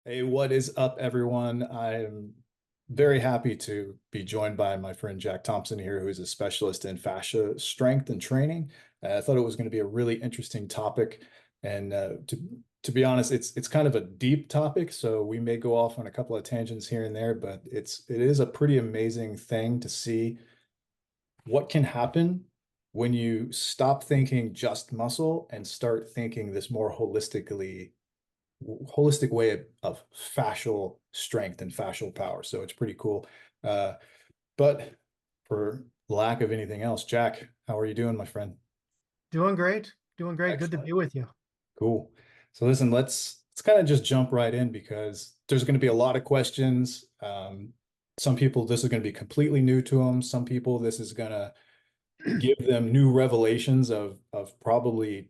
Hey, what is up, everyone? I'm very happy to be joined by my friend Jack Thompson here, who is a specialist in fascia strength and training. I thought it was going to be a really interesting topic, and to be honest, it's kind of a deep topic, so we may go off on a couple of tangents here and there, but it is a pretty amazing thing to see what can happen when you stop thinking just muscle and start thinking this more holistic way of fascial strength and fascial power. So it's pretty cool. Uh, but for lack of anything else, Jack, how are you doing, my friend? Doing great. Doing great. Good to Excellent. be with you. Cool. So listen, let's kind of just jump right in because there's going to be a lot of questions. Some people, this is going to be completely new to them. Some people, this is going to give them new revelations of probably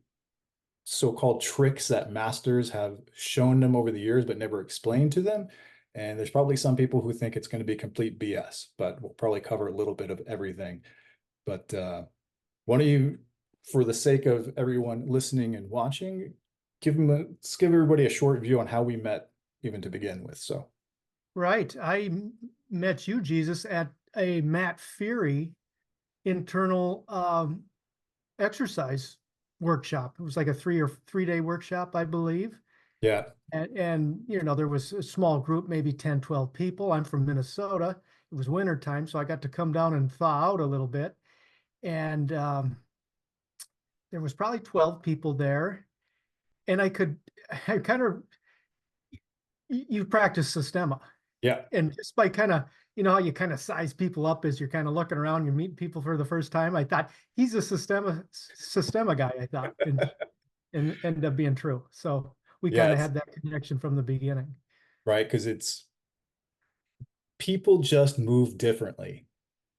so-called tricks that masters have shown them over the years but never explained to them. And there's probably some people who think it's going to be complete BS, but we'll probably cover a little bit of everything. But why don't you, for the sake of everyone listening and watching, let's give everybody a short view on how we met even to begin with. So, Right. Met you, Jesus, at a Matt Fury internal exercise workshop. It was like a 3 day workshop, I believe. yeah, And there was a small group, maybe 10, 12 people. I'm from Minnesota. It was winter time, so I got to come down and thaw out a little bit. And there was probably 12 people there. And I kind of, you practice Systema. yeah. And just by kind of, how you kind of size people up as you're kind of looking around, you meet people for the first time. I thought he's a Systema guy, I thought, and ended up being true. So we kind of Yes, had that connection from the beginning. right. Because it's people just move differently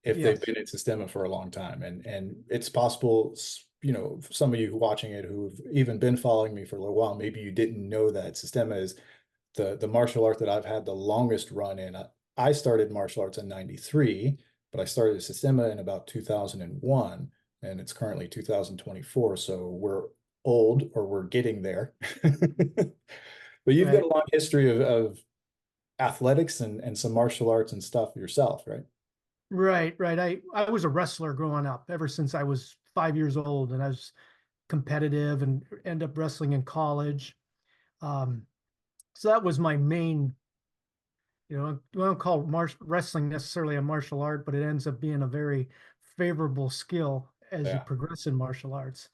if they've Yes. been in Systema for a long time. And it's possible, some of you watching it who've even been following me for a little while, maybe you didn't know that Systema is the martial art that I've had the longest run in. I started martial arts in 93, but I started Systema in about 2001, and it's currently 2024. So we're old or we're getting there. But you've got a Right. long history of athletics and some martial arts and stuff yourself, right? Right. Right. I was a wrestler growing up ever since I was 5 years old, and I was competitive and end up wrestling in college. Um, so that was my main. I don't call wrestling necessarily a martial art, but it ends up being a very favorable skill as you Yeah. progress in martial arts.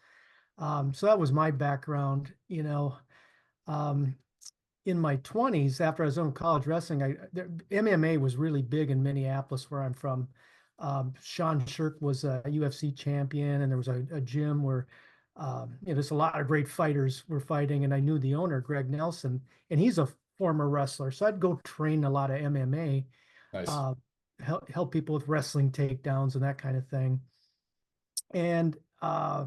So that was my background. Um, in my 20s, after I was in college wrestling, MMA was really big in Minneapolis, where I'm from. Sean Shirk was a UFC champion, and there was a gym where there's a lot of great fighters were fighting, and I knew the owner, Greg Nelson, and he's a former wrestler. So I'd go train a lot of MMA, Nice. uh, help people with wrestling takedowns and that kind of thing. And I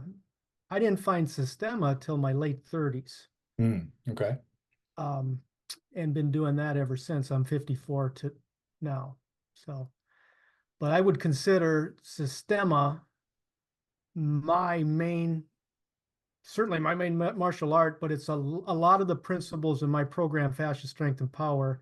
didn't find Systema till my late 30s. Okay. Um, and been doing that ever since. I'm 54 to now. So, but I would consider Systema my main, certainly my main martial art, but it's a lot of the principles in my program, Fascia Strength and Power,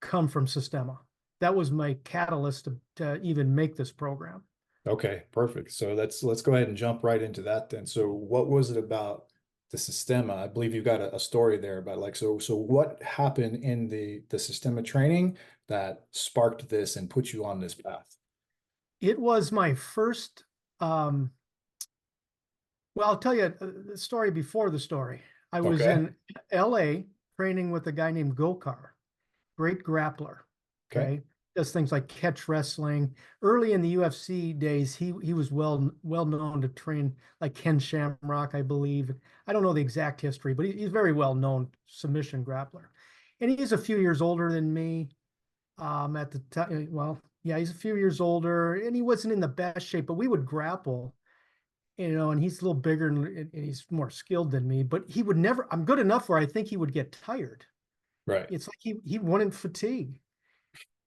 come from Systema. That was my catalyst to even make this program. Okay, perfect. So let's go ahead and jump right into that then. So what was it about the Systema? I believe you got a story there about like so what happened in the Systema training that sparked this and put you on this path? It was my first, well, I'll tell you the story before the story. I was Okay. in LA training with a guy named Gokar, great grappler. Okay. Okay. Does things like catch wrestling. Early in the UFC days, he was well known to train like Ken Shamrock, I believe. I don't know the exact history, but he's very well known submission grappler. And he's a few years older than me. At the time, well, yeah, he's a few years older, and he wasn't in the best shape, but we would grapple, and he's a little bigger and he's more skilled than me, but he would never, I'm good enough where I think he would get tired. Right. It's like he wanted fatigue.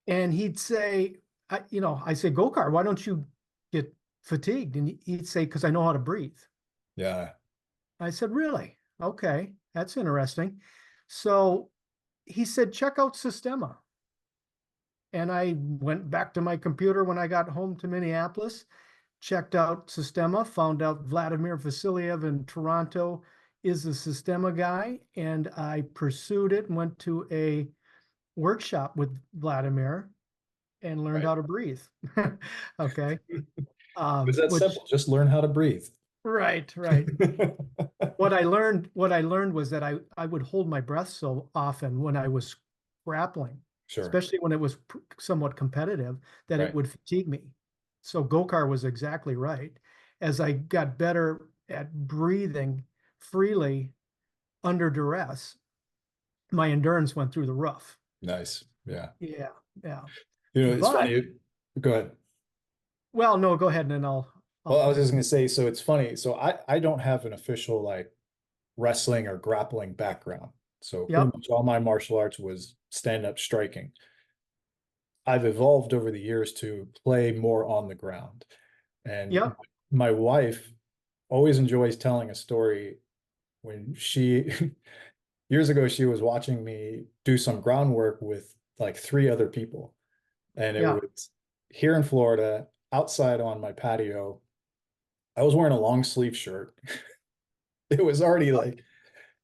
And he'd say, I say, Gokar, why don't you get fatigued? And he'd say, because I know how to breathe. Yeah. I said, really? Okay, that's interesting. So he said, check out Systema. And I went back to my computer when I got home to Minneapolis, checked out Systema, found out Vladimir Vasiliev in Toronto is a Systema guy. And I pursued it and went to a workshop with Vladimir and learned Right. how to breathe. Okay. It's that Which, simple. Just learn how to breathe. right, right. What I learned was that I would hold my breath so often when I was grappling, Sure. especially when it was somewhat competitive, that it Right. would fatigue me. So Gokar was exactly right. As I got better at breathing freely under duress, my endurance went through the roof. Nice. Yeah. Yeah, yeah. It's But funny. Go ahead. well, no, go ahead and then Well, I'll I was just finish. gonna say, so it's funny. So I don't have an official like wrestling or grappling background. So pretty Yep, much all my martial arts was stand-up striking. I've evolved over the years to play more on the ground. And yep, my wife always enjoys telling a story when she years ago she was watching me do some groundwork with like three other people. And it yeah, was here in Florida, outside on my patio. I was wearing a long sleeve shirt. It was already like,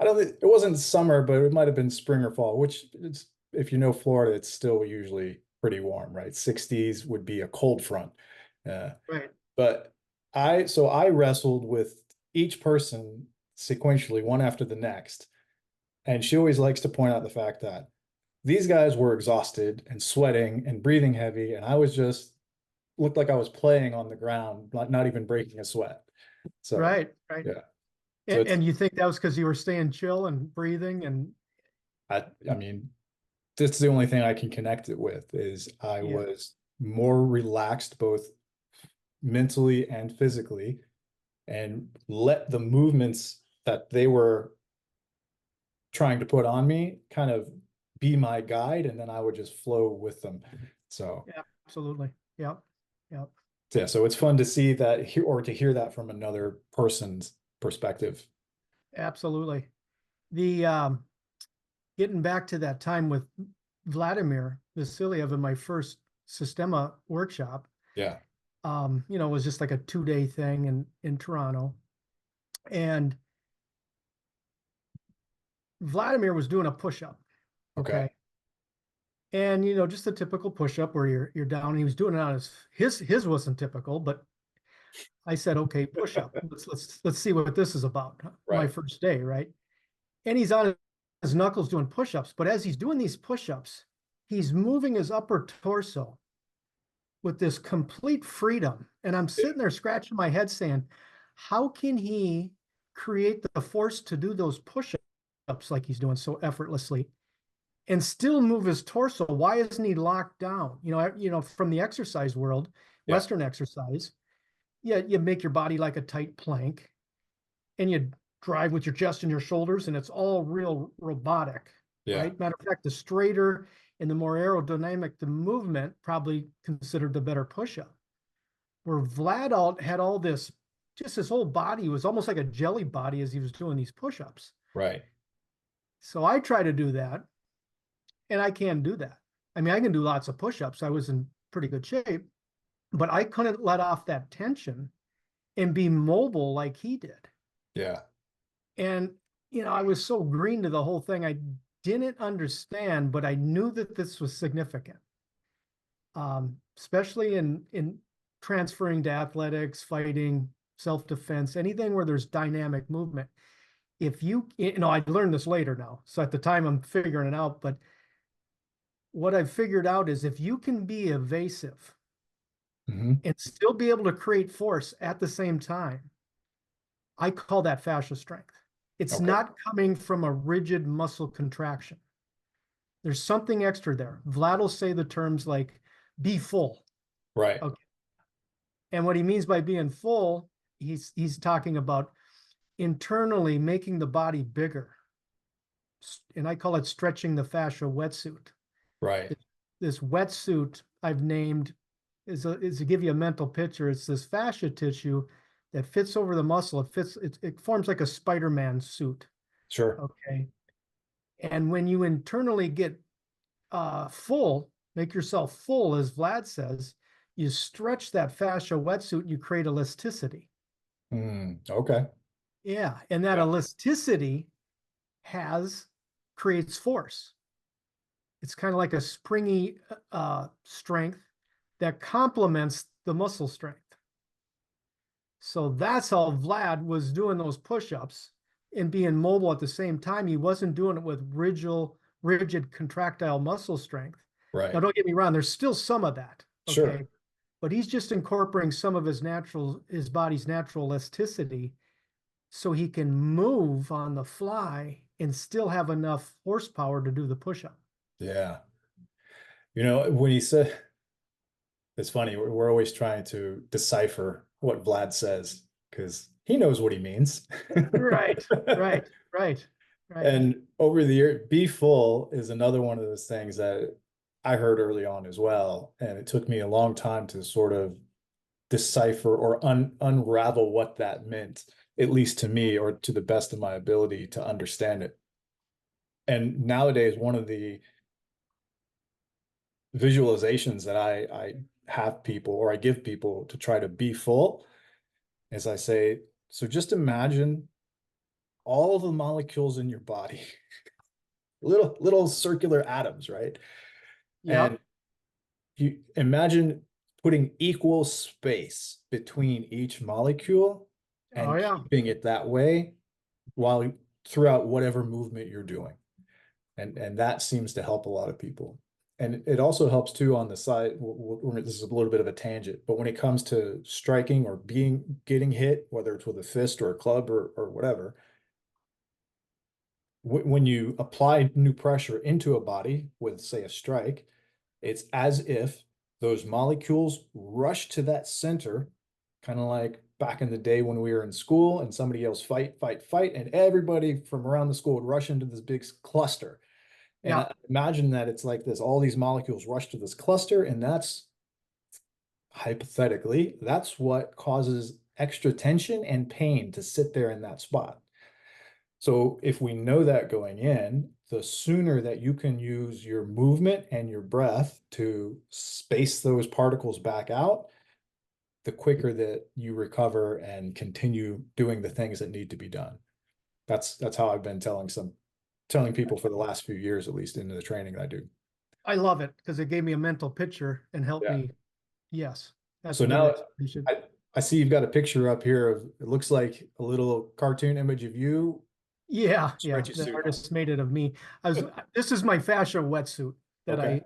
I don't think it wasn't summer, but it might have been spring or fall, which it's, if you know Florida, it's still usually pretty warm, right? 60s would be a cold front. Uh, right, but so I wrestled with each person sequentially, one after the next. And she always likes to point out the fact that these guys were exhausted and sweating and breathing heavy. And I was just looked like I was playing on the ground, not even breaking a sweat. So, right, right. yeah. So And, it's, and you think that was because you were staying chill and breathing and I mean, that's the only thing I can connect it with is I yeah, was more relaxed both mentally and physically and let the movements that they were trying to put on me kind of be my guide and then I would just flow with them. So yeah, absolutely. Yep, yep, yeah, so it's fun to see that or to hear that from another person's perspective. absolutely. The getting back to that time with Vladimir Vasiliev in my first Systema workshop, Yeah. it was just like a 2-day thing in Toronto. And Vladimir was doing a push-up. Okay. Okay. And just a typical push-up where you're down. And he was doing it on his wasn't typical, but I said, okay, push-up. Let's see what this is about. My Right. first day, right? And he's on his knuckles doing push-ups. But as he's doing these push-ups, he's moving his upper torso with this complete freedom. And I'm Yeah. sitting there scratching my head saying, how can he create the force to do those push-ups like he's doing so effortlessly and still move his torso? Why isn't he locked down? From the exercise world, Yeah. Western exercise, yeah, you make your body like a tight plank and you drive with your chest and your shoulders, and it's all real robotic, Yeah. right? Matter of fact, the straighter and the more aerodynamic the movement, probably considered the better push-up. Where Vlad had all this, just his whole body was almost like a jelly body as he was doing these push-ups. Right. So I try to do that, and I can do that. I mean, I can do lots of push-ups. I was in pretty good shape, but I couldn't let off that tension and be mobile like he did. Yeah. And, I was so green to the whole thing. I didn't understand, but I knew that this was significant, especially in transferring to athletics, fighting, self-defense, anything where there's dynamic movement. If I learned this later now. So at the time I'm figuring it out, but what I've figured out is if you can be evasive Hmm. and still be able to create force at the same time, I call that fascia strength. It's Okay. not coming from a rigid muscle contraction. There's something extra there. Vlad will say the terms like be full. Right. Okay. And what he means by being full, he's talking about internally making the body bigger. And I call it stretching the fascia wetsuit. Right. This wetsuit I've named is to give you a mental picture. It's this fascia tissue that fits over the muscle. It forms like a Spider-Man suit. Sure. Okay. And when you internally get full, make yourself full, as Vlad says, you stretch that fascia wetsuit and you create elasticity. Okay. Yeah. And that Yeah. elasticity creates force. It's kind of like a springy strength that complements the muscle strength. So that's how Vlad was doing those push-ups and being mobile at the same time. He wasn't doing it with rigid contractile muscle strength. Now, Right. don't get me wrong, there's still some of that, Sure. okay? But he's just incorporating some of his body's natural elasticity so he can move on the fly and still have enough horsepower to do the push-up. Yeah. When he said, it's funny, we're always trying to decipher what Vlad says because he knows what he means. Right, right, right, right. And over the year, be full is another one of those things that I heard early on as well. And it took me a long time to sort of decipher or unravel what that meant, at least to me, or to the best of my ability to understand it. And nowadays, one of the visualizations that I have people or I give people to try to be full is I say, so just imagine all of the molecules in your body, little circular atoms, right? And Yep. you imagine putting equal space between each molecule Oh and yeah. keeping it that way while throughout whatever movement you're doing. And that seems to help a lot of people. And it also helps too on the side. This is a little bit of a tangent, but when it comes to striking or getting hit, whether it's with a fist or a club or whatever, when you apply new pressure into a body with, say, a strike, it's as if those molecules rush to that center, kind of like back in the day when we were in school and somebody yells fight, fight, fight, and everybody from around the school would rush into this big cluster. And Yeah. I imagine that it's like this, all these molecules rush to this cluster, and that's hypothetically, that's what causes extra tension and pain to sit there in that spot. So if we know that going in, the sooner that you can use your movement and your breath to space those particles back out, the quicker that you recover and continue doing the things that need to be done. That's how I've been telling people for the last few years, at least into the training that I do. I love it because it gave me a mental picture and helped Yeah. me. Yes, that's So a good now explanation. I see you've got a picture up here of, it looks like a little cartoon image of you, Yeah, yeah. stretchy The suit on. artist made it of me. This is my fascia wetsuit that Okay. I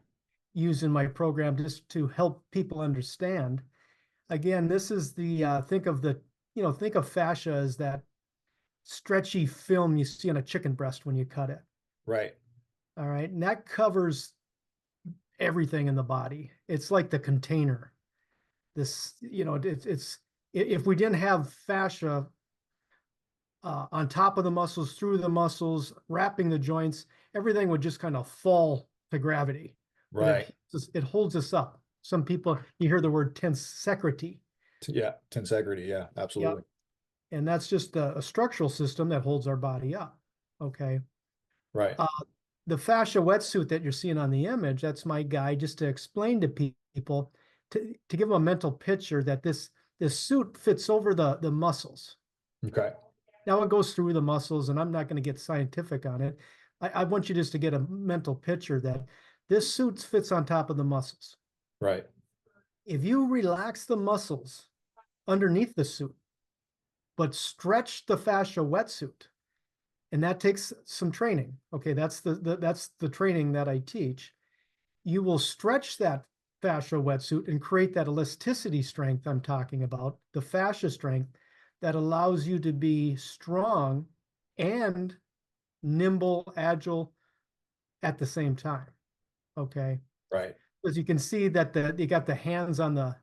use in my program just to help people understand. Again, this is think of fascia as that stretchy film you see on a chicken breast when you cut it. Right. All right. And that covers everything in the body. It's like the container. It's if we didn't have fascia on top of the muscles, through the muscles, wrapping the joints, everything would just kind of fall to gravity. But Right. it holds us up. Some people, you hear the word tensegrity. Yeah. Tensegrity. Yeah, Yep. absolutely. And that's just a structural system that holds our body up. Okay. Right. Uh, the fascia wetsuit that you're seeing on the image, that's my guide just to explain to people, to give them a mental picture that this suit fits over the muscles. Okay. Now it goes through the muscles, and I'm not going to get scientific on it. I want you just to get a mental picture that this suit fits on top of the muscles. Right. If you relax the muscles underneath the suit, but stretch the fascia wetsuit, and that takes some training. Okay, that's the training that I teach. You will stretch that fascia wetsuit and create that elasticity strength I'm talking about, the fascia strength that allows you to be strong and nimble, agile at the same time. Okay. Right. As you can see that you got the hands on the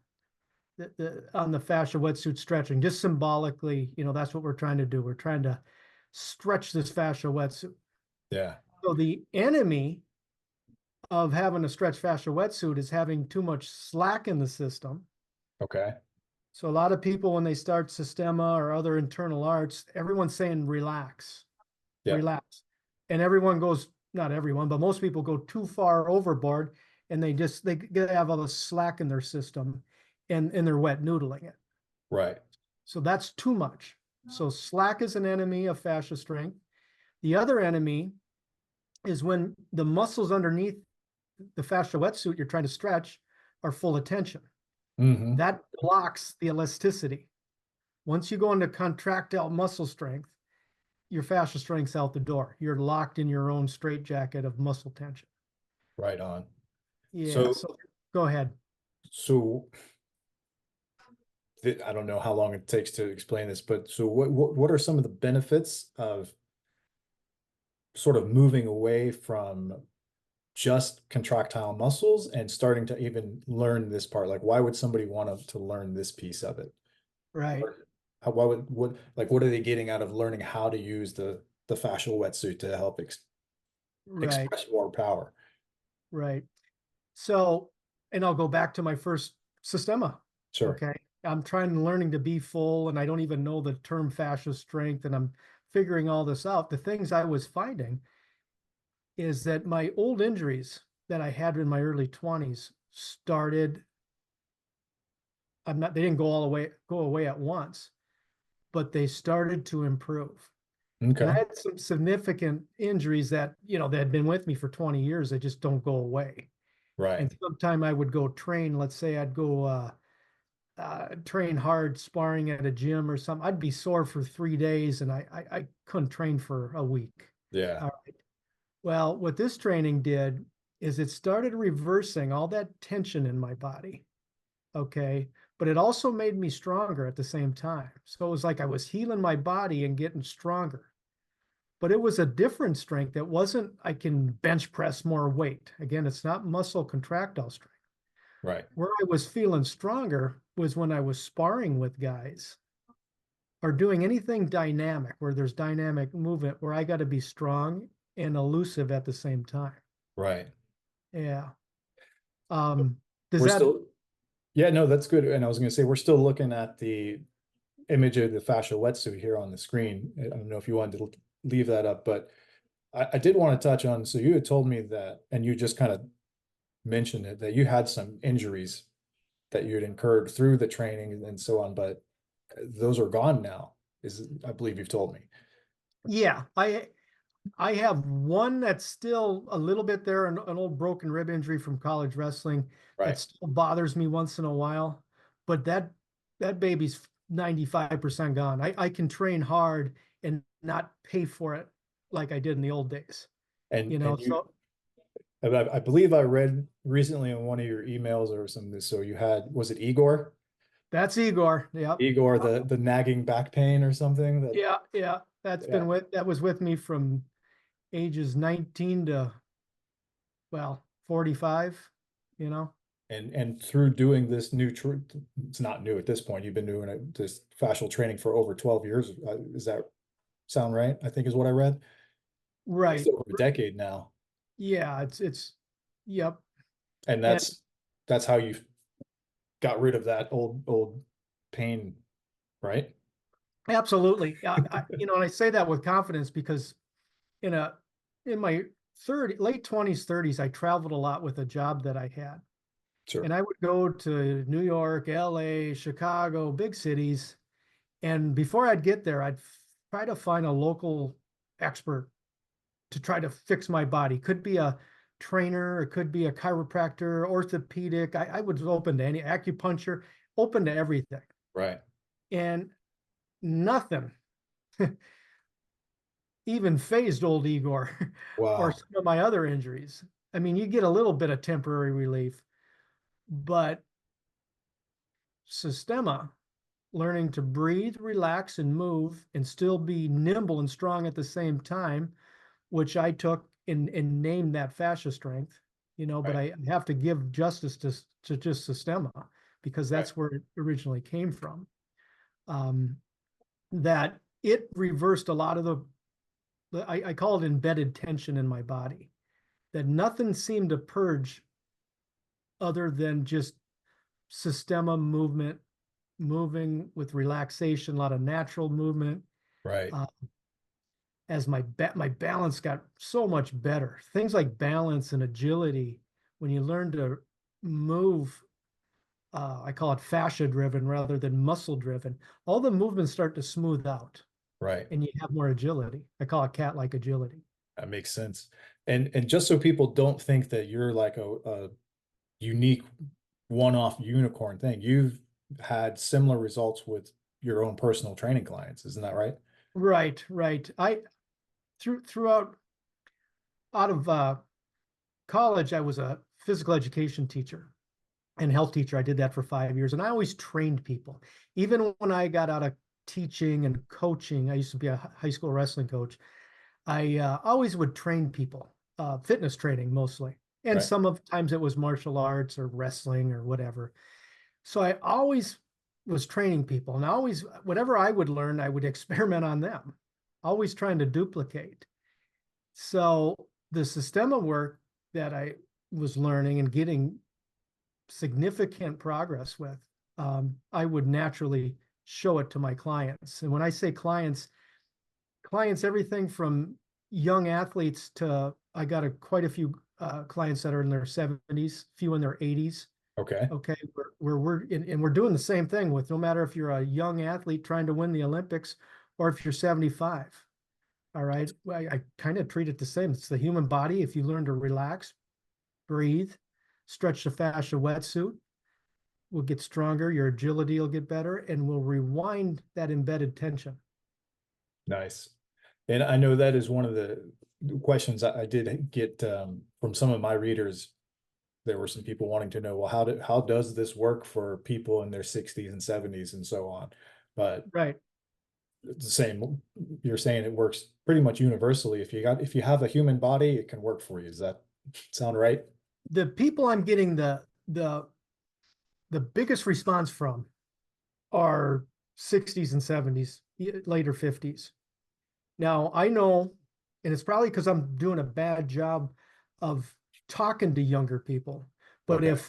fascia wetsuit stretching, just symbolically, that's what we're trying to do. We're trying to stretch this fascia wetsuit. Yeah. So the enemy of having a stretch fascia wetsuit is having too much slack in the system. Okay. So a lot of people, when they start Systema or other internal arts, everyone's saying relax, Yep. relax. And everyone goes not everyone, but most people go too far overboard and they have all the slack in their system and they're wet noodling it. Right. So that's too much. So slack is an enemy of fascia strength. The other enemy is when the muscles underneath the fascia wetsuit you're trying to stretch are full of tension. Hmm. That blocks the elasticity. Once you go into contractile muscle strength, your fascia strength's out the door. You're locked in your own straitjacket of muscle tension. Right on. Yeah, So, so go ahead. so I don't know how long it takes to explain this, but so what are some of the benefits of sort of moving away from just contractile muscles and starting to even learn this part? Like, why would somebody want to learn this piece of it? Right, Why would what are they getting out of learning how to use the fascial wetsuit to help right, express more power? right. So, and I'll go back to my first Systema. Sure. Okay. I'm trying learning to be full and I don't even know the term fascia strength and I'm figuring all this out. The things I was finding is that my old injuries that I had in my early 20s started, they didn't go away at once, but they started to improve. And I Okay. had some significant injuries that, that had been with me for 20 years. They just don't go away. Right. And sometime I would go train, let's say I'd go train hard sparring at a gym or something. I'd be sore for 3 days and I couldn't train for a week. Yeah. All right. Well, what this training did is it started reversing all that tension in my body. Okay. But it also made me stronger at the same time. So it was like I was healing my body and getting stronger. But it was a different strength. It wasn't, I can bench press more weight. Again, it's not muscle contractile strength. Right. Where I was feeling stronger was when I was sparring with guys or doing anything dynamic where there's dynamic movement where I got to be strong and elusive at the same time. Right. Yeah. Um, does We're that, still, yeah, no, that's good. And I was going to say, we're still looking at the image of the fascial wetsuit here on the screen. I don't know if you wanted to leave that up, but I did want to touch on, so you had told me that, and you just kind of mentioned it, that you had some injuries that you had incurred through the training and so on, but those are gone now, I believe you've told me. yeah, I have one that's still a little bit there, an old broken rib injury from college wrestling that Right. still bothers me once in a while, but that baby's 95% gone. I can train hard and not pay for it like I did in the old days, And you, so I believe I read recently in one of your emails or something, so you had, was it Igor? that's Igor. Yep. Igor, the nagging back pain or something that, Yeah, yeah. yeah. That was with me from ages 19 to, well, 45, you know. And through doing this it's not new at this point. You've been doing this fascial training for over 12 years. Does that sound right? I think is what I read. At least Right. over a decade now. Yeah, yep. And And that's how you got rid of that old pain, right? absolutely. And I say that with confidence because in a in my late 20s, 30s, I traveled a lot with a job that I had. Sure. And I would go to New York, LA, Chicago, big cities. And before I'd get there, I'd try to find a local expert to try to fix my body. Could be a trainer, it could be a chiropractor, orthopedic. I was open to any acupuncture, open to everything. Right. And nothing even phased old Igor or Wow. some of my other injuries. I mean, you get a little bit of temporary relief, but Systema, learning to breathe, relax, and move, and still be nimble and strong at the same time, which I took and named that fascia strength, but Right. I have to give justice to just Systema because Right. that's where it originally came from. Um, that it reversed a lot of I call it embedded tension in my body, that nothing seemed to purge other than just Systema movement, moving with relaxation, a lot of natural movement. Right. Uh, as my balance got so much better. Things like balance and agility, when you learn to move, I call it fascia driven rather than muscle driven, all the movements start to smooth out Right. and you have more agility. I call it cat-like agility. That makes sense. And just so people don't think that you're like a unique one-off unicorn thing, you've had similar results with your own personal training clients, isn't that right? Right, right. I throughout out of college, I was a physical education teacher and health teacher. I did that for 5 years, and I always trained people. Even when I got out of teaching and coaching, I used to be a high school wrestling coach. I always would train people, fitness training mostly, and Right. some of times it was martial arts or wrestling or whatever. So I always was training people, and always whatever I would learn, I would experiment on them, always trying to duplicate. So the Systema work that I was learning and getting significant progress with, I would naturally show it to my clients. And when I say clients, everything from young athletes to I got quite a few clients that are in their 70s, few in their 80s. Okay. Okay, and we're doing the same thing with no matter if you're a young athlete trying to win the Olympics or if you're 75. All right, I kind of treat it the same. It's the human body. If you learn to relax, breathe, stretch the fascia wetsuit, will get stronger, your agility will get better, and will rewind that embedded tension. Nice. And I know that is one of the questions I did get from some of my readers. There were some people wanting to know, well, how does this work for people in their 60s and 70s and so on? But Right. it's the same. You're saying it works pretty much universally. If you have a human body, it can work for you. Does that sound right? The people I'm getting the biggest response from are 60s and 70s, later 50s. Now I know, and it's probably because I'm doing a bad job of talking to younger people. But Okay.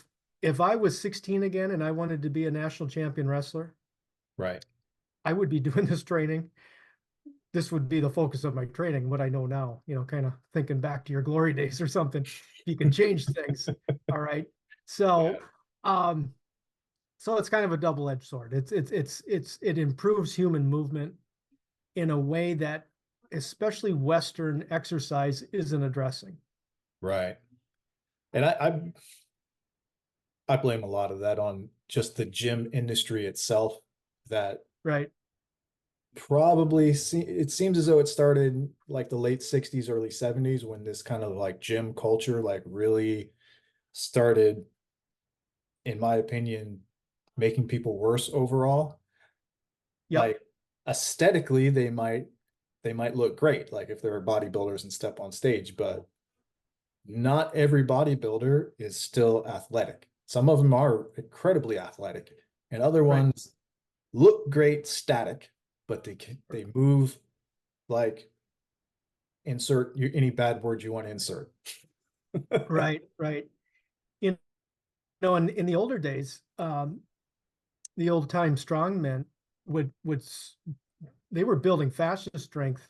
if I was 16 again and I wanted to be a national champion wrestler, Right. I would be doing this training. This would be the focus of my training, what I know now, kind of thinking back to your glory days or something. You can change things. All right. So Yeah. um, so it's kind of a double-edged sword. It improves human movement in a way that especially Western exercise isn't addressing. Right. And I blame a lot of that on just the gym industry itself that Right. it seems as though it started like the late 60s, early 70s when this kind of like gym culture like really started, in my opinion, making people worse overall. Yep. Like aesthetically, they might look great, like if they're bodybuilders and step on stage, but not every bodybuilder is still athletic. Some of them are incredibly athletic, and other Right. ones look great static, but they move like insert any bad word you want to insert. Right. Right. You in the older days, the old time strongmen would they were building fascia strength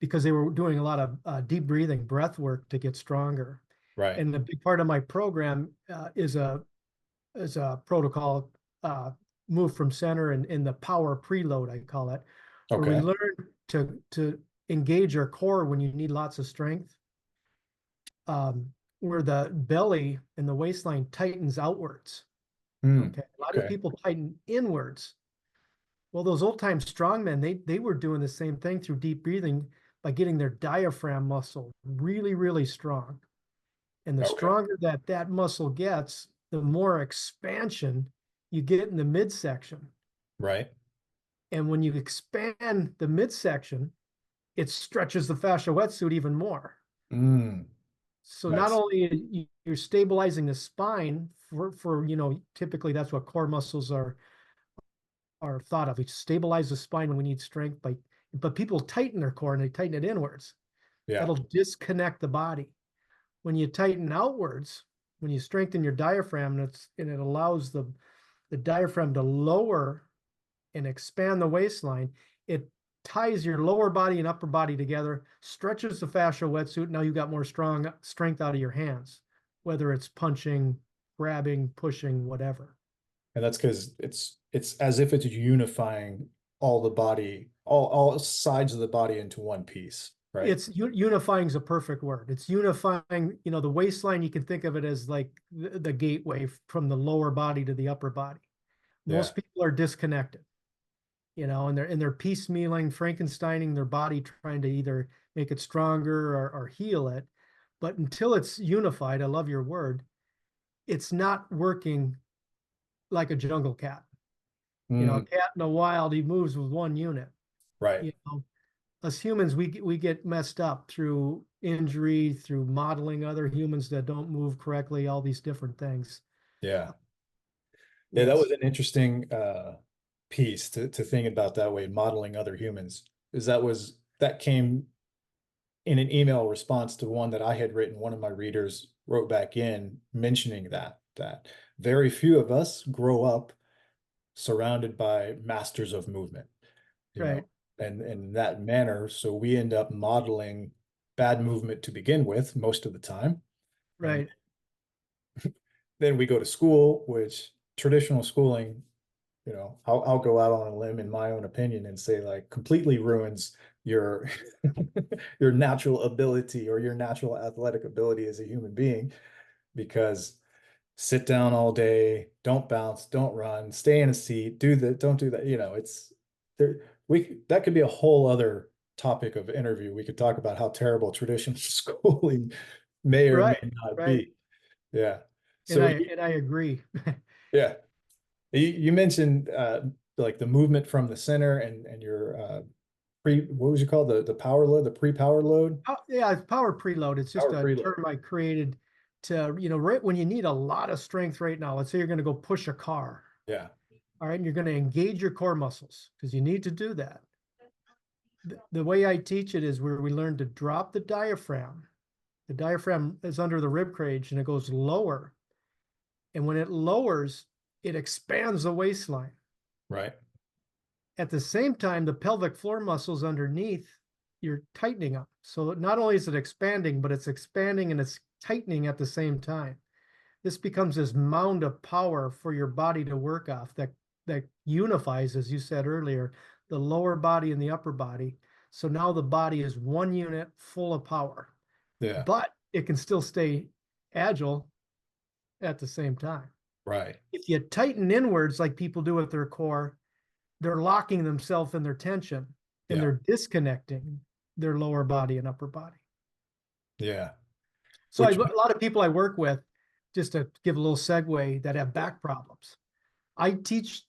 because they were doing a lot of deep breathing, breath work to get stronger. Right. And the big part of my program is a protocol, move from center and in the power preload, I call it, where we Okay. learn to engage our core when you need lots of strength, where the belly and the waistline tightens outwards. Hmm. Okay, a lot of Okay. people tighten inwards. Well, those old time strongmen, they were doing the same thing through deep breathing by getting their diaphragm muscle really, really strong. And the Okay. stronger that muscle gets, the more expansion you get in the midsection. Right. And when you expand the midsection, it stretches the fascia wetsuit even more. Mm. So not Nice. only you're stabilizing the spine for typically that's what core muscles are thought of. We stabilize the spine when we need strength, but people tighten their core and they tighten it inwards. Yeah. That'll disconnect the body. When you tighten outwards, when you strengthen your diaphragm, and it allows the diaphragm to lower and expand the waistline, it ties your lower body and upper body together, stretches the fascia wetsuit. Now you've got more strength out of your hands, whether it's punching, grabbing, pushing, whatever. And that's because it's as if it's unifying all the body, all sides of the body into one piece, right? It's unifying is a perfect word. It's unifying, the waistline, you can think of it as like the gateway from the lower body to the upper body. Yeah. Most people are disconnected, and they're piecemealing, Frankensteining their body, trying to either make it stronger or heal it. But until it's unified, I love your word, it's not working like a jungle cat. A Mm, cat in the wild, he moves with one unit. right. You know, us humans, we get messed up through injury, through modeling other humans that don't move correctly, all these different things. Yeah. Yeah, that Yes, was an interesting piece to think about that way, modeling other humans. Is that came in an email response to one that I had written. One of my readers wrote back in mentioning that very few of us grow up surrounded by masters of movement, you know, right, and in that manner. So we end up modeling bad movement to begin with most of the time. And right, then we go to school, which traditional schooling, I'll go out on a limb in my own opinion and say like completely ruins your your natural ability or your natural athletic ability as a human being, because sit down all day, don't bounce, don't run, stay in a seat, don't do that. It's there. That could be a whole other topic of interview. We could talk about how terrible traditional schooling may or may right, not right. be. Yeah. And So I agree. yeah, you mentioned like the movement from the center and your what was you call the power load, the pre-power load? Oh, yeah, it's power preload. It's just Power a preload. term I created to, right when you need a lot of strength right now. Let's say you're going to go push a car. Yeah. All right. And you're going to engage your core muscles because you need to do that. The way I teach it is where we learn to drop the diaphragm. The diaphragm is under the rib cage and it goes lower. And when it lowers, it expands the waistline. Right. At the same time, the pelvic floor muscles underneath, you're tightening up. So not only is it expanding, but it's expanding and it's tightening at the same time. This becomes this mound of power for your body to work off that unifies, as you said earlier, the lower body and the upper body. So now the body is one unit full of power, Yeah. but it can still stay agile at the same time. Right. If you tighten inwards like people do with their core, they're locking themselves in their tension and Yeah. they're disconnecting their lower body and upper body. Yeah. So a Which lot of people I work with, just to give a little segue, that have back problems. I teach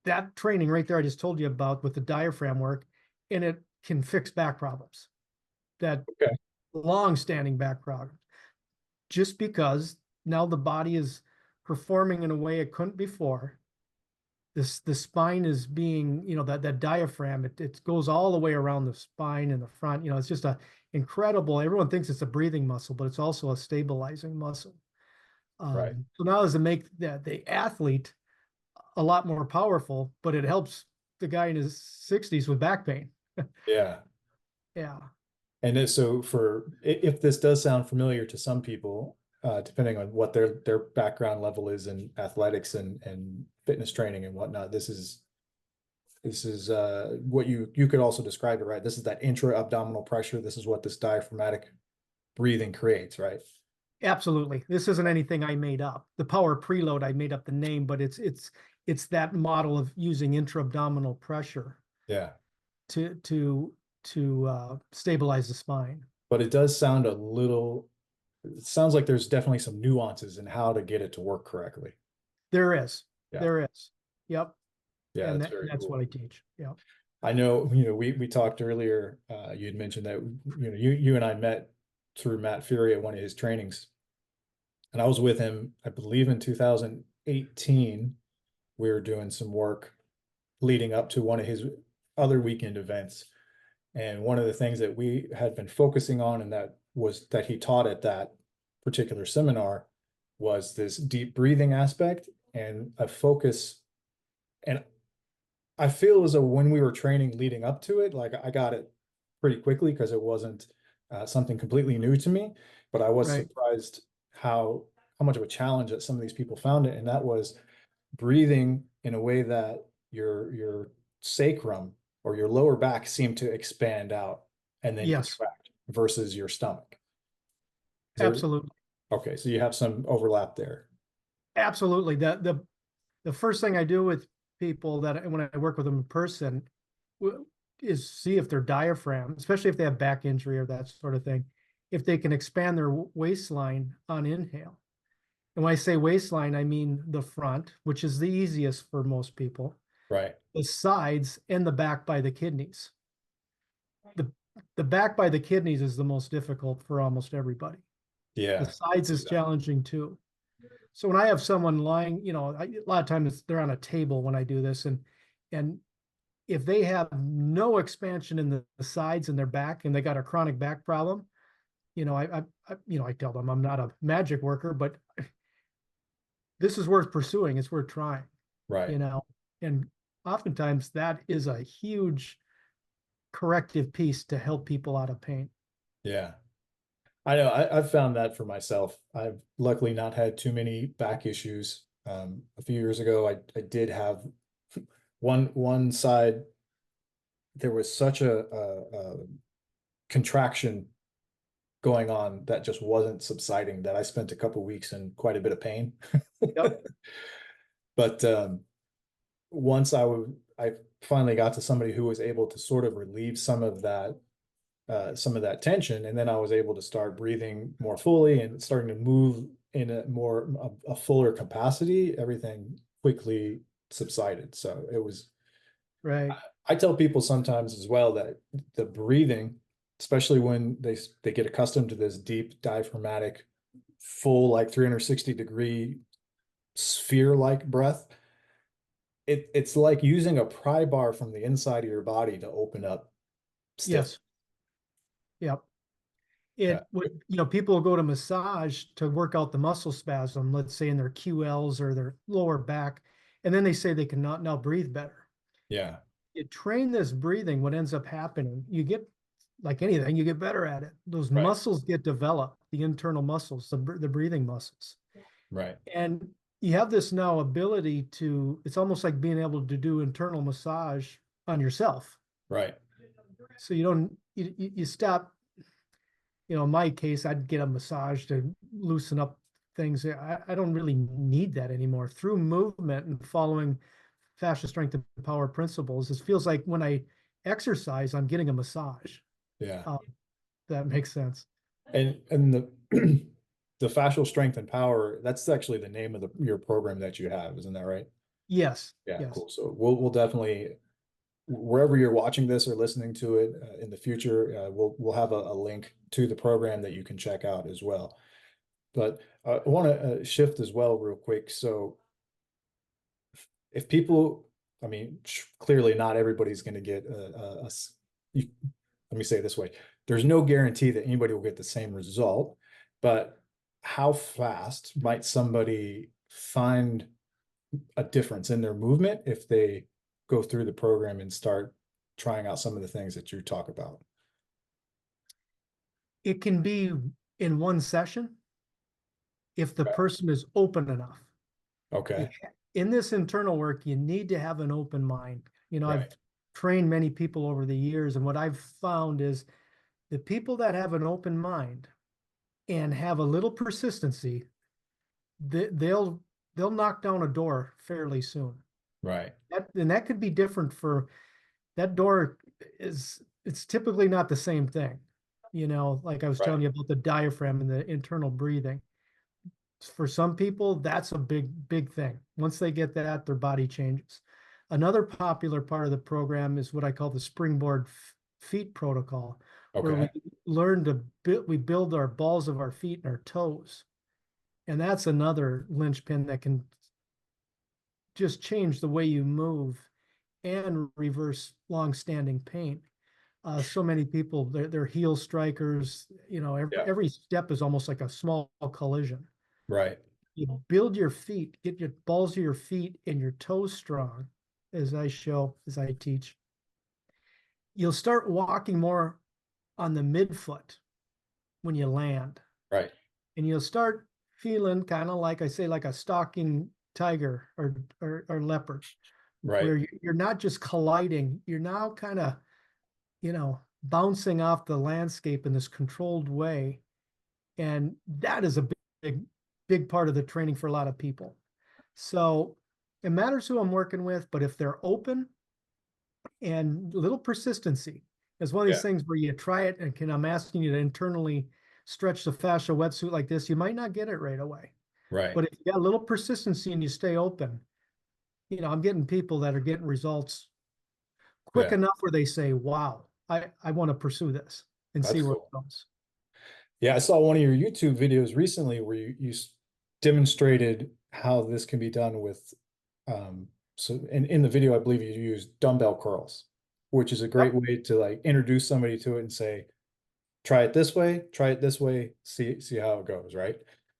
that training right there I just told you about with the diaphragm work, and it can fix back problems, that okay. long-standing back problems, just because now the body is performing in a way it couldn't before. The spine is being, that diaphragm, it goes all the way around the spine and the front. It's just a incredible, everyone thinks it's a breathing muscle, but it's also a stabilizing muscle. Right. So now does it make the athlete a lot more powerful, but it helps the guy in his 60s with back pain. Yeah. Yeah. And so if this does sound familiar to some people, depending on what their background level is in athletics and fitness training and whatnot, this is what you could also describe it, right? This is that intra-abdominal pressure. This is what this diaphragmatic breathing creates, right? Absolutely. This isn't anything I made up. The power preload, I made up the name, but it's that model of using intra-abdominal pressure Yeah. to stabilize the spine. But it does sound it sounds like there's definitely some nuances in how to get it to work correctly. There is. Yeah. There is. Yep. Yeah, And that's very that's cool. what I teach. Yep. I know, we talked earlier, you had mentioned that, you and I met through Matt Fury at one of his trainings. And I was with him, I believe in 2018. We were doing some work leading up to one of his other weekend events. And one of the things that we had been focusing on and that he taught at that particular seminar was this deep breathing aspect and a focus. And I feel as though when we were training leading up to it, like I got it pretty quickly because it wasn't something completely new to me, but I was Right. surprised how much of a challenge that some of these people found it, and that was breathing in a way that your sacrum or your lower back seemed to expand out and then Yes, contract versus your stomach. Is there absolutely. okay, so you have some overlap there. Absolutely. The first thing I do with people that when I work with them in person is see if their diaphragm, especially if they have back injury or that sort of thing, if they can expand their waistline on inhale. And when I say waistline, I mean the front, which is the easiest for most people, Right. the sides, and the back by the kidneys. The the back by the kidneys is the most difficult for almost everybody. The Yeah, I can sides see is that. challenging too. So when I have someone lying, a lot of times they're on a table when I do this, and if they have no expansion in the sides and their back, and they got a chronic back problem, I tell them I'm not a magic worker, but this is worth pursuing. It's worth trying, Right. you know, and oftentimes that is a huge corrective piece to help people out of pain. Yeah. I know I've found that for myself. I've luckily not had too many back issues. A few years ago, I did have one side. There was such a contraction going on that just wasn't subsiding that I spent a couple weeks in quite a bit of pain. Yep. But once I finally got to somebody who was able to sort of relieve some of that tension, and then I was able to start breathing more fully and starting to move in a fuller capacity. Everything quickly subsided. So it was. Right. I tell people sometimes as well that the breathing, especially when they get accustomed to this deep diaphragmatic, full like 360-degree sphere-like breath, it's like using a pry bar from the inside of your body to open up stiff. Yes. Yep. Yeah, It would, people go to massage to work out the muscle spasm, let's say in their QLs or their lower back, and then they say they cannot now breathe better. yeah, You train this breathing, what ends up happening, you get like anything, you get better at it. Those right, muscles get developed, the internal muscles, the breathing muscles. right, And you have this now ability to, it's almost like being able to do internal massage on yourself. right. So you don't, you stop, in my case, I'd get a massage to loosen up things. I don't really need that anymore. Through movement and following fascia strength and power principles, it feels like when I exercise, I'm getting a massage. Yeah. Uh, that makes sense. And the the fascial strength and power, that's actually the name of your program that you have, isn't that right? Yes, Yeah, yes. cool. So we'll definitely, wherever you're watching this or listening to it in the future, we'll have a link to the program that you can check out as well. But I want to shift as well real quick. So if people, I mean, clearly not everybody's going to get let me say it this way. There's no guarantee that anybody will get the same result, but how fast might somebody find a difference in their movement if they go through the program and start trying out some of the things that you talk about? It can be in one session if the person is open enough. You, Okay. in this internal work, you need to have an open mind. I've Right. trained many people over the years, and what I've found is the people that have an open mind and have a little persistency, they'll knock down a door fairly soon. Right. And that could be different for that door it's typically not the same thing. Like I was Right. telling you about the diaphragm and the internal breathing. For some people, that's a big thing. Once they get that, their body changes. Another popular part of the program is what I call the Springboard feet protocol, where we Okay. learn to build our balls of our feet and our toes. And that's another linchpin that can just change the way you move and reverse long-standing pain. So many people, they're heel strikers. Yeah. Every step is almost like a small collision. Right. You build your feet, get your balls of your feet and your toes strong, as I show, as I teach, you'll start walking more on the midfoot when you land. Right. And you'll start feeling kind of like I say, like a stalking tiger or leopard, Right. where you're not just colliding, you're now kind of, bouncing off the landscape in this controlled way. And that is a big, big part of the training for a lot of people. So it matters who I'm working with, but if they're open and little persistency is one of Yeah. these things where you try it I'm asking you to internally stretch the fascia wetsuit like this, you might not get it right away. Right. But if you got a little persistency and you stay open, I'm getting people that are getting results quick Yeah. enough where they say, wow, I want to pursue this and see That's where cool. it goes. Yeah, I saw one of your YouTube videos recently where you demonstrated how this can be done with so in the video I believe you use dumbbell curls, which is a great Yep. way to like introduce somebody to it and say, try it this way, see how it goes, right?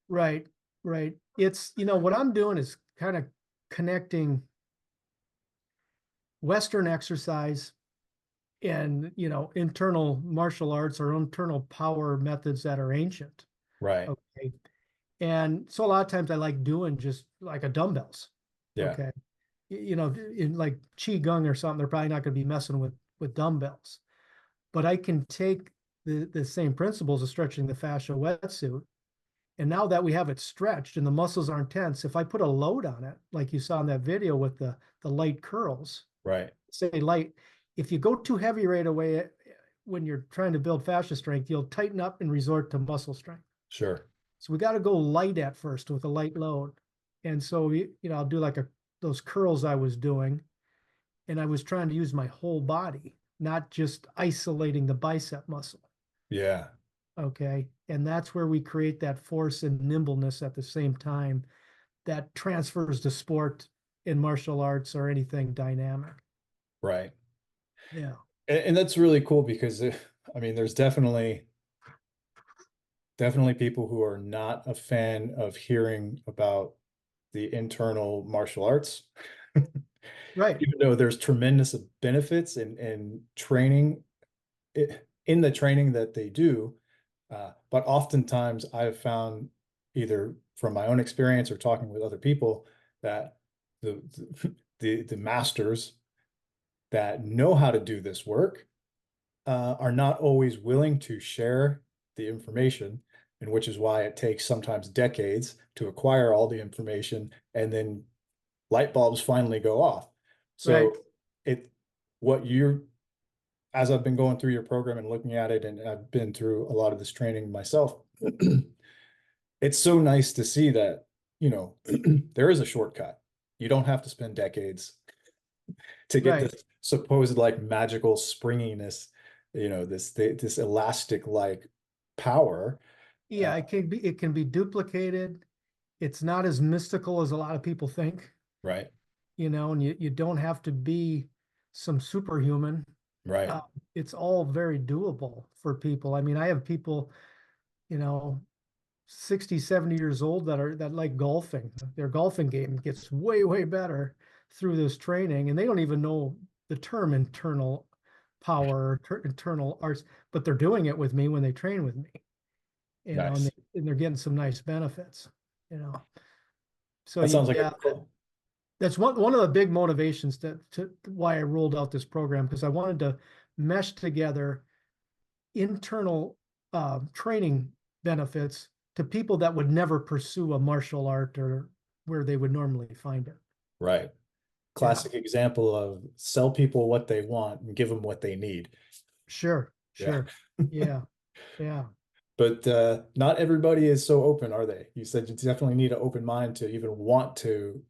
Right, right. It's, what I'm doing is kind of connecting Western exercise and, internal martial arts or internal power methods that are ancient. Right. Okay. And so a lot of times I like doing just like a dumbbells. Yeah. Okay. In like Qigong or something, they're probably not going to be messing with dumbbells. But I can take the same principles of stretching the fascia wetsuit. And now that we have it stretched and the muscles aren't tense, if I put a load on it, like you saw in that video with the light curls, Right. say light, if you go too heavy right away when you're trying to build fascia strength, you'll tighten up and resort to muscle strength. Sure. So we got to go light at first with a light load. And so, I'll do like those curls I was doing, and I was trying to use my whole body, not just isolating the bicep muscle. Yeah. Okay. And that's where we create that force and nimbleness at the same time that transfers to sport in martial arts or anything dynamic. Right. Yeah. And that's really cool because I mean, there's definitely people who are not a fan of hearing about the internal martial arts, Right. even though there's tremendous benefits in training in the training that they do. But oftentimes I've found either from my own experience or talking with other people that the the masters that know how to do this work are not always willing to share the information, and which is why it takes sometimes decades to acquire all the information, and then light bulbs finally go off. Right. So it what you're as I've been going through your program and looking at it, and I've been through a lot of this training myself, it's so nice to see that, there is a shortcut. You don't have to spend decades to get Right. this supposed like magical springiness, this elastic like power. Yeah. It can be duplicated. It's not as mystical as a lot of people think, Right, and you don't have to be some superhuman. right, Uh, it's all very doable for people. I mean, I have people, you know, 60, 70 years old that like golfing. Their golfing game gets way, way better through this training, and they don't even know the term internal power or internal arts, but they're doing it with me when they train with me, and, nice. and they're getting some nice benefits, you know. So That sounds like yeah, that's one of the big motivations to why I rolled out this program, because I wanted to mesh together internal training benefits to people that would never pursue a martial art or where they would normally find it. right. Yeah, Classic example of sell people what they want and give them what they need. sure, Yeah. sure. Yeah, yeah. But not everybody is so open, are they? You said you definitely need an open mind to even want to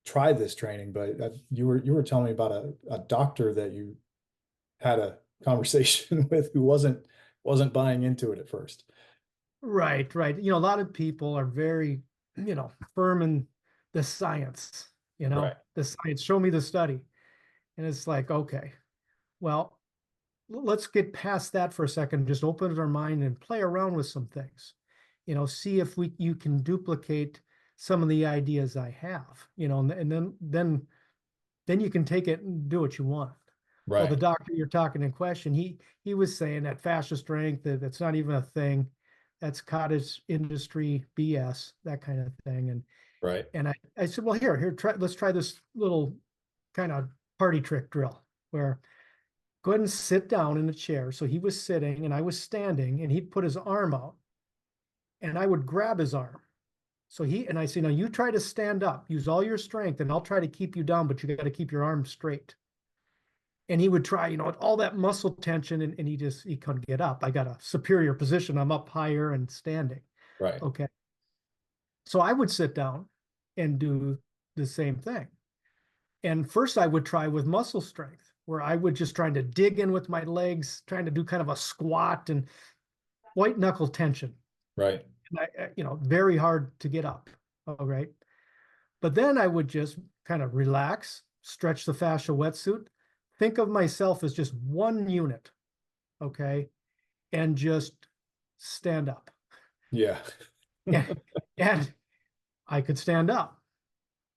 try this training, but you were telling me about a doctor that you had a conversation with who wasn't buying into it at first. Right, right. A lot of people are very, firm in the science, Right. the science, show me the study. And it's like, okay, well, let's get past that for a second, just open our mind and play around with some things. See if you can duplicate some of the ideas I have, and then then you can take it and do what you want. Well, the Right. doctor you're talking in question, he was saying that fascia strength, that's not even a thing. That's cottage industry BS, that kind of thing. Right. And I said, well, let's try this little kind of party trick drill where go ahead and sit down in a chair. So he was sitting and I was standing, and he'd put his arm out and I would grab his arm. So I said, now you try to stand up, use all your strength, and I'll try to keep you down, but you got to keep your arm straight. And he would try, all that muscle tension, and he couldn't get up. I got a superior position. I'm up higher and standing. Right. Okay. So I would sit down and do the same thing. And first I would try with muscle strength, where I would just trying to dig in with my legs, trying to do kind of a squat and white knuckle tension. Right. And very hard to get up. All right. But then I would just kind of relax, stretch the fascia wetsuit, think of myself as just one unit. Okay. And just stand up. Yeah. And I could stand up,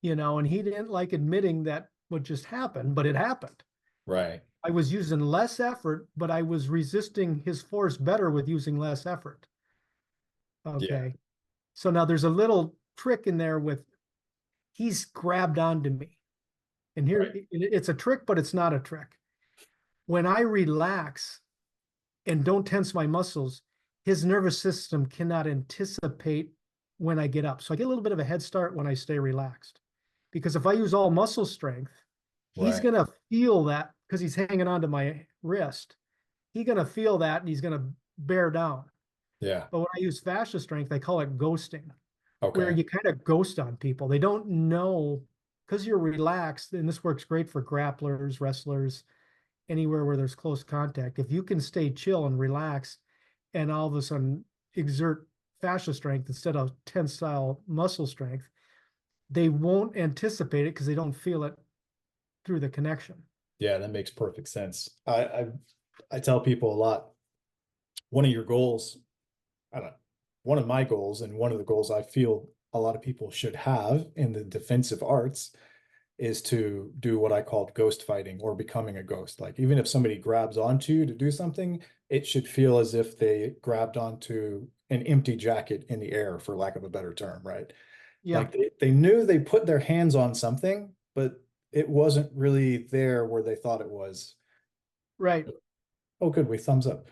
and he didn't like admitting that what just happened, but it happened. Right. I was using less effort, but I was resisting his force better with using less effort. Yeah. Okay. So now there's a little trick in there with he's grabbed onto me. And here Right. it's a trick, but it's not a trick. When I relax and don't tense my muscles, his nervous system cannot anticipate when I get up. So I get a little bit of a head start when I stay relaxed. Because if I use all muscle strength, he's Right. going to feel that because he's hanging onto my wrist. He's going to feel that and he's going to bear down. Yeah. But when I use fascia strength, I call it ghosting, where Okay. you kind of ghost on people. They don't know because you're relaxed, and this works great for grapplers, wrestlers, anywhere where there's close contact. If you can stay chill and relax and all of a sudden exert fascia strength instead of tensile muscle strength, they won't anticipate it because they don't feel it through the connection. Yeah, that makes perfect sense. I tell people a lot, one of your goals, I don't know, one of my goals and one of the goals I feel a lot of people should have in the defensive arts is to do what I called ghost fighting or becoming a ghost. Like even if somebody grabs onto you to do something, it should feel as if they grabbed onto an empty jacket in the air, for lack of a better term, right? Yeah, Like they knew they put their hands on something, but it wasn't really there where they thought it was. right, Oh, good, we thumbs up.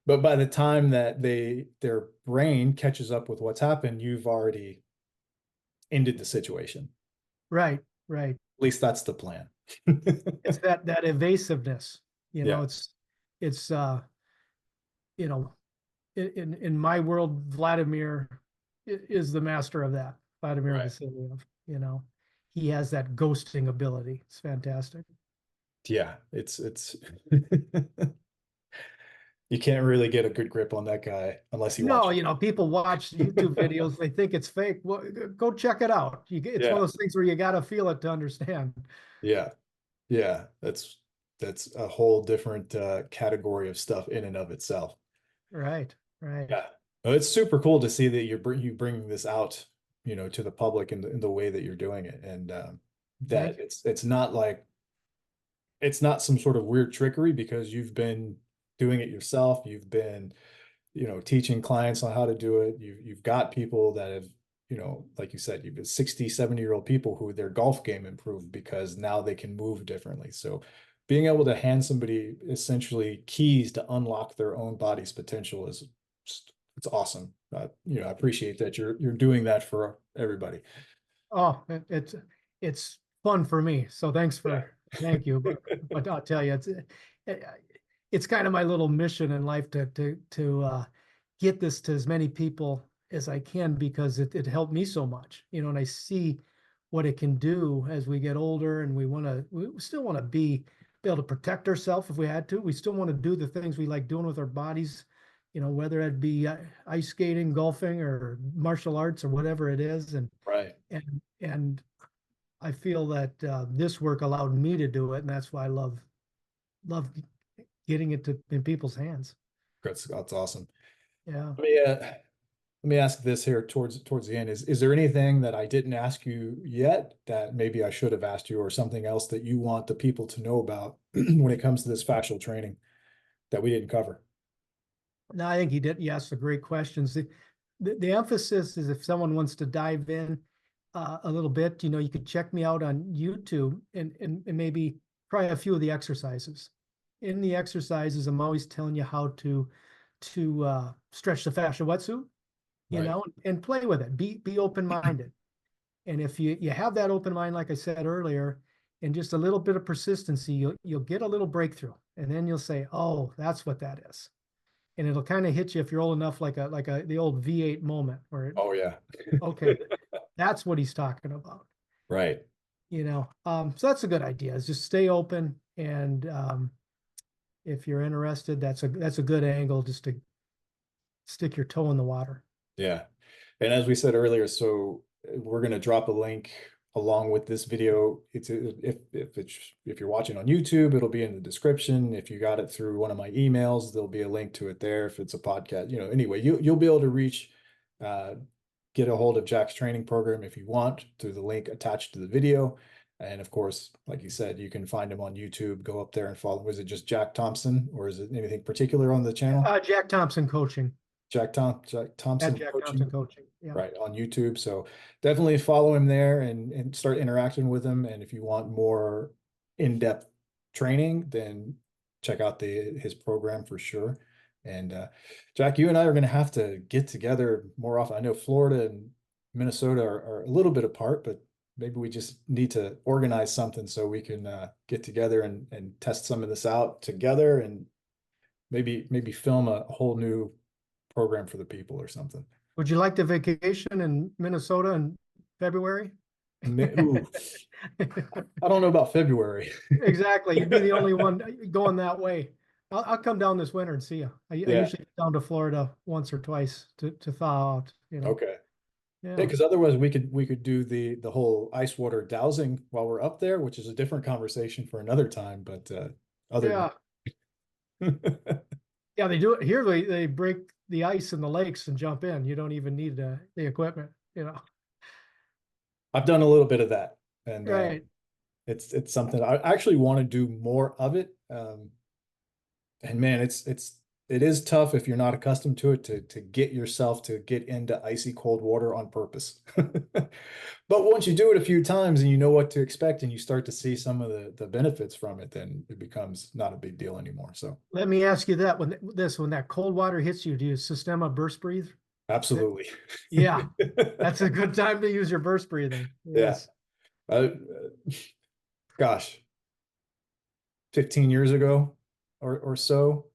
But by the time that their brain catches up with what's happened, you've already ended the situation. right, right. At least that's the plan. It's that evasiveness, Yeah, it's you know, in my world, Vladimir is the master of that. Vladimir right. Vasilyev, he has that ghosting ability. It's fantastic. Yeah, it's you can't really get a good grip on that guy unless you watch No, it. people watch YouTube videos, they think it's fake. Well, go check it out. It's one Yeah, of those things where you got to feel it to understand. yeah, yeah. That's a whole different category of stuff in and of itself. Right, right. Yeah. Well, it's super cool to see that you bring this out, to the public in the way that you're doing it, and that Thank you. it's not some sort of weird trickery because you've been doing it yourself. You've been, teaching clients on how to do it. You've got people that have, like you said, you've been 60, 70-year-old people who their golf game improved because now they can move differently. So being able to hand somebody essentially keys to unlock their own body's potential is it's awesome. I appreciate that you're doing that for everybody. Oh, it's fun for me. So Yeah. thank you. But I'll tell you, it's kind of my little mission in life to get this to as many people as I can because it helped me so much, and I see what it can do as we get older, and we still want to be able to protect ourselves if we had to. We still want to do the things we like doing with our bodies, whether it be ice skating, golfing, or martial arts, or whatever it is, Right. and I feel that this work allowed me to do it, and that's why I love getting it in people's hands. That's awesome. Yeah. Let me let me ask this here towards the end. Is there anything that I didn't ask you yet that maybe I should have asked you, or something else that you want the people to know about when it comes to this fascial training that we didn't cover? No, I think he did. You asked some great questions. The emphasis is if someone wants to dive in a little bit, you could check me out on YouTube and maybe try a few of the exercises. In the exercises, I'm always telling you how to stretch the fascia wetsuit, Right. and play with it. Be open-minded. And if you have that open mind, like I said earlier, and just a little bit of persistency, you'll get a little breakthrough. And then you'll say, oh, that's what that is. And it'll kind of hit you if you're old enough, like the old V8 moment where, Oh yeah. okay, that's what he's talking about. Right. So that's a good idea, is just stay open. And if you're interested, that's a good angle just to stick your toe in the water. Yeah. And as we said earlier, so we're going to drop a link along with this video. If you're watching on YouTube, it'll be in the description. If you got it through one of my emails, there'll be a link to it there. If it's a podcast, anyway, you'll be able to reach, get a hold of Jack's training program if you want through the link attached to the video. And of course, like you said, you can find him on YouTube. Go up there and follow. Was it just Jack Thompson, or is it anything particular on the channel? Jack Thompson Coaching. Jack At Thompson Jack Coaching. Thompson Coaching. Yeah. Right, on YouTube. So definitely follow him there and start interacting with him. And if you want more in-depth training, then check out his program for sure. And Jack, you and I are going to have to get together more often. I know Florida and Minnesota are a little bit apart, but maybe we just need to organize something so we can get together and test some of this out together, and maybe film a whole new program for the people or something. Would you like the vacation in Minnesota in February? Ooh, I don't know about February. Exactly. You'd be the only one going that way. I'll come down this winter and see you. I Yeah. usually get down to Florida once or twice to thaw out. Okay. Yeah, Yeah. because otherwise we could do the whole ice water dowsing while we're up there, which is a different conversation for another time. But other Yeah. than Yeah, they do it here. They break the ice in the lakes and jump in. You don't even need the equipment. I've done a little bit of that, and Right. it's something I actually want to do more of it. And man, it is tough if you're not accustomed to it to get yourself to get into icy cold water on purpose. But once you do it a few times and you know what to expect and you start to see some of the benefits from it, then it becomes not a big deal anymore. So Let me ask you that when that cold water hits you, do you Systema burst breathe? absolutely. Yeah, that's a good time to use your burst breathing. Yeah. Yes. Uh, gosh, 15 years ago or so,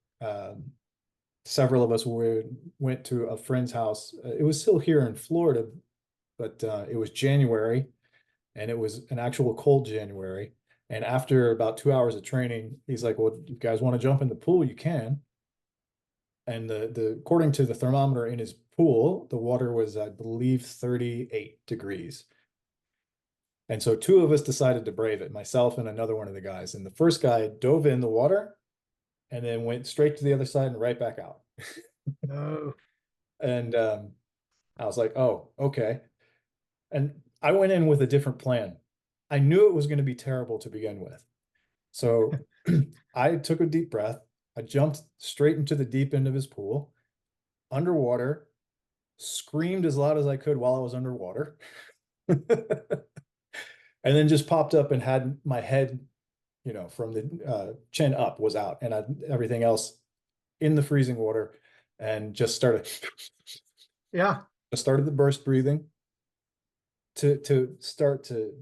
several of us went to a friend's house. It was still here in Florida, but it was January, and it was an actual cold January. And after about 2 hours of training, he's like, "Well, you guys want to jump in the pool? You can." And the according to the thermometer in his pool, the water was, I believe, 38 degrees. And so two of us decided to brave it, myself and another one of the guys. And the first guy dove in the water and then went straight to the other side and right back out. Oh, And I was like, oh, okay. And I went in with a different plan. I knew it was going to be terrible to begin with. So I took a deep breath. I jumped straight into the deep end of his pool, underwater, screamed as loud as I could while I was underwater, and then just popped up and had my head, from the chin up was out, and everything else in the freezing water, and just yeah. started the burst breathing to start to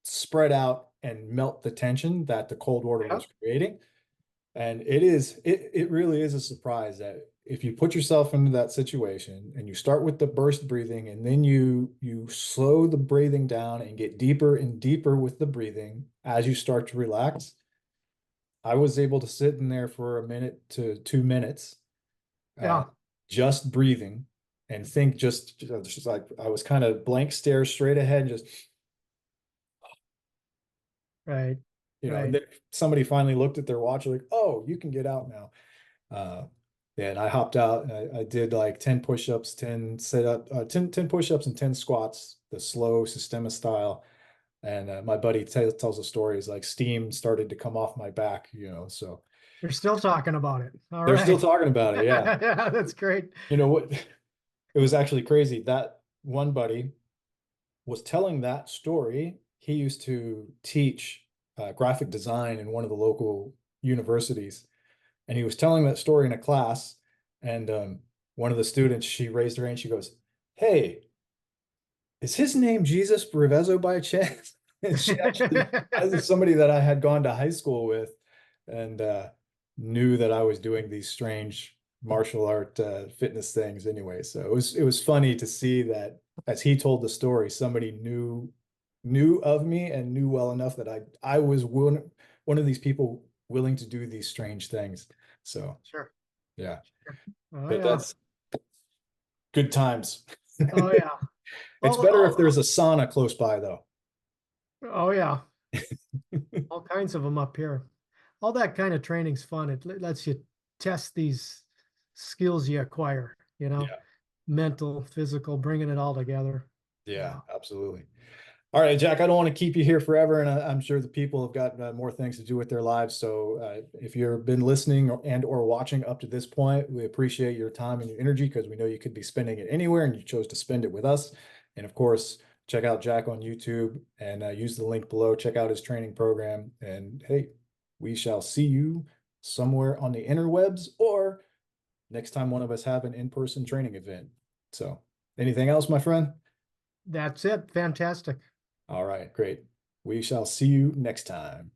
spread out and melt the tension that the cold water Yeah. was creating. And it really is a surprise that if you put yourself into that situation and you start with the burst breathing and then you slow the breathing down and get deeper and deeper with the breathing as you start to relax. I was able to sit in there for a minute to 2 minutes, uh, Yeah. just breathing and think, just like I was kind of blank stare straight ahead and just, Right. and Right. then somebody finally looked at their watch like, oh, you can get out now. Yeah, and I hopped out and I did like 10 push-ups, 10 10 push-ups and 10 squats, the slow Systema style. And my buddy tells a story. He's like, steam started to come off my back, so You're still talking about it. All they're still right. talking about it. Yeah. Yeah, that's great. You know what? It was actually crazy. That one buddy was telling that story. He used to teach graphic design in one of the local universities. And he was telling that story in a class. And one of the students, she raised her hand. She goes, "Hey, is his name Jesus Revezzo by chance?" And she actually, this is somebody that I had gone to high school with and knew that I was doing these strange martial art fitness things anyway. So it was funny to see that as he told the story, somebody knew of me and knew well enough that I was one of these people willing to do these strange things. So Sure. yeah, Oh but yeah. that's good times. Oh yeah. It's Oh, better if oh, there's a sauna close by though. oh yeah. All kinds of them up here. All that kind of training's fun. It lets you test these skills you acquire, Yeah, mental, physical, bringing it all together. yeah, Yeah. absolutely. All right, Jack, I don't want to keep you here forever, and I'm sure the people have got more things to do with their lives. So if you've been listening and or watching up to this point, we appreciate your time and your energy because we know you could be spending it anywhere and you chose to spend it with us. And of course, check out Jack on YouTube and use the link below. Check out his training program. And hey, we shall see you somewhere on the interwebs or next time one of us have an in-person training event. So anything else, my friend? That's it. Fantastic. All right, great. We shall see you next time.